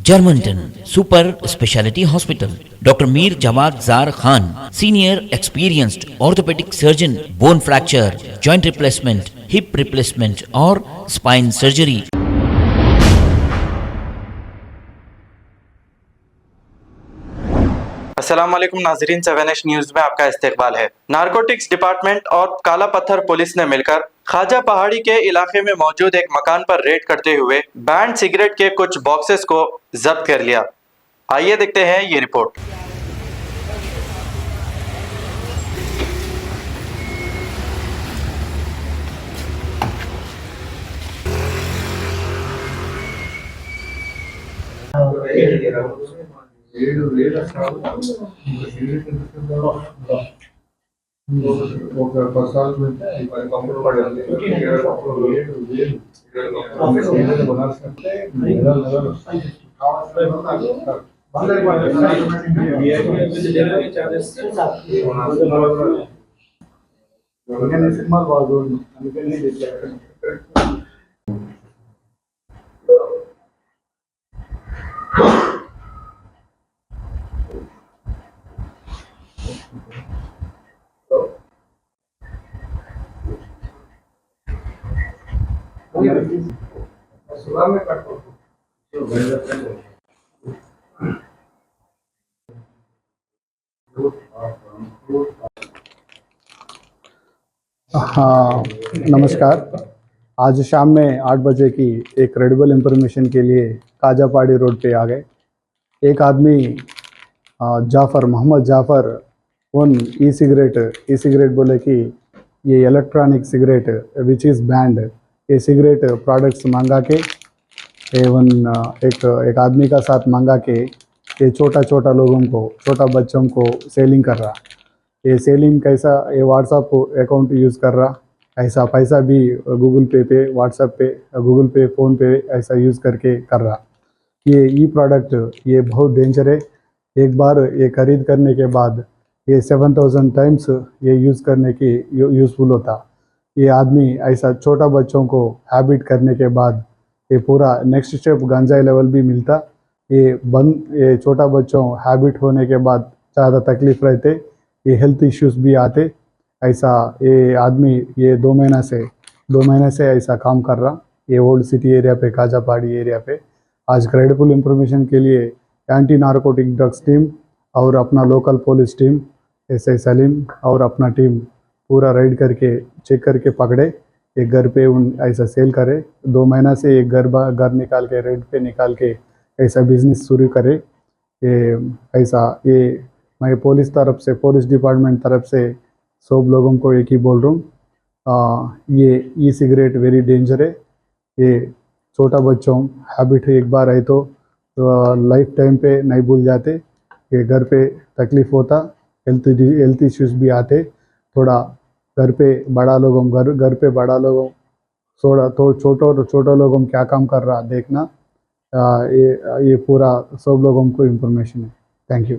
Germanton super speciality hospital, doctor Mir Jawad jar Khan, senior experienced orthopaedic surgeon, bone fracture, joint replacement, hip replacement और spine surgery. अस्सलाम वालेकुम नाजरीन, 7H news में आपका इस्तकबाल है। नारकोटिक्स डिपार्टमेंट और काला पत्थर पुलिस ने मिलकर ख्वाजा पहाड़ी के इलाके में मौजूद एक मकान पर रेड करते हुए बैंड सिगरेट के कुछ बॉक्सेस को जब्त कर लिया। आइए देखते हैं ये रिपोर्ट। हाँ, नमस्कार। आज शाम में 8 बजे की एक क्रेडिबल इंफॉर्मेशन के लिए ख्वाजा पहाड़ी रोड पे आ गए। एक आदमी मोहम्मद जाफ़र उन ई सिगरेट बोले कि ये electronic cigarette which is band, ये सिगरेट प्रोडक्ट्स मंगा के एक आदमी का साथ मंगा के ये छोटा लोगों को, छोटा बच्चों को सेलिंग कर रहा। ये सेलिंग कैसा, ये व्हाट्सअप अकाउंट यूज़ कर रहा, ऐसा पैसा भी गूगल पे व्हाट्सअप पे, गूगल पे, फ़ोन पे ऐसा यूज़ करके कर रहा। ये ई प्रोडक्ट ये बहुत डेंजर है। एक बार ये खरीद करने के बाद ये 7000 टाइम्स ये यूज़ करने की यूज़फुल होता। ये आदमी ऐसा छोटा बच्चों को हैबिट करने के बाद ये पूरा नेक्स्ट स्टेप गांजा लेवल भी मिलता। ये छोटा बच्चों हैबिट होने के बाद ज़्यादा तकलीफ़ रहते, ये हेल्थ इश्यूज़ भी आते। ऐसा ये आदमी ये 2 महीने से ऐसा काम कर रहा। ये ओल्ड सिटी एरिया पे, ख्वाजा पहाड़ी एरिया पे। आज क्रेडिबल इंफॉर्मेशन के लिए एंटी नारकोटिक ड्रग्स टीम और अपना local police team SI Salim और अपना टीम पूरा राइड करके चेक करके पकड़े। एक घर पे ऐसा सेल करे। 2 महीना से एक घर निकाल के, रेड पे निकाल के ऐसा बिजनेस शुरू करे। ये मैं पुलिस डिपार्टमेंट तरफ से सब लोगों को एक ही बोल रहा हूँ, ये ई सिगरेट वेरी डेंजर है। ये छोटा बच्चों हैबिट एक बार है तो लाइफ टाइम पे नहीं भूल जाते। ये घर पे तकलीफ़ होता, हेल्थ इश्यूज़ भी आते। थोड़ा घर पे बड़ा लोगों छोटा लोगों क्या काम कर रहा देखना। ये पूरा सब लोगों को इन्फॉर्मेशन है। Thank you.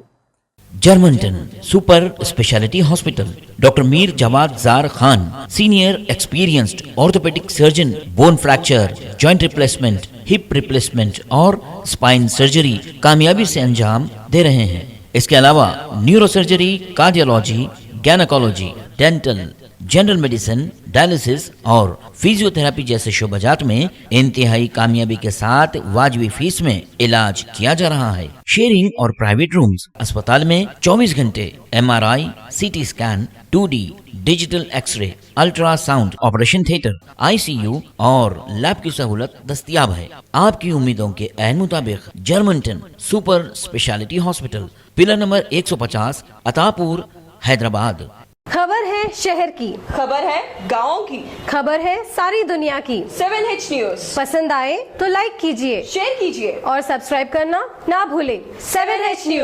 Germantown super speciality hospital, doctor Mir Jawad jar Khan, senior experienced orthopaedic surgeon, bone fracture, joint replacement, hip replacement और स्पाइन सर्जरी कामयाबी से अंजाम दे रहे हैं। इसके अलावा neuro surgery, cardiology, gynaecology, dental, general medicine, dialysis और फिजियोथेरेपी जैसे शोबाजात में इंतहाई कामयाबी के साथ वाजिबी फीस में इलाज किया जा रहा है। शेयरिंग और प्राइवेट रूम्स, अस्पताल में 24 घंटे MRI, CT scan, 2D digital x-ray, ultrasound, operation theatre, ICU और लैब की सहूलत दस्तयाब है। आपकी उम्मीदों के ऐन मुताबिक Germanton super speciality hospital, pillar number 150, Attapur, Hyderabad. खबर है शहर की, खबर है गाँव की, खबर है सारी दुनिया की। 7H न्यूज़ पसंद आए तो लाइक कीजिए, शेयर कीजिए और सब्सक्राइब करना ना भूलें। 7H news.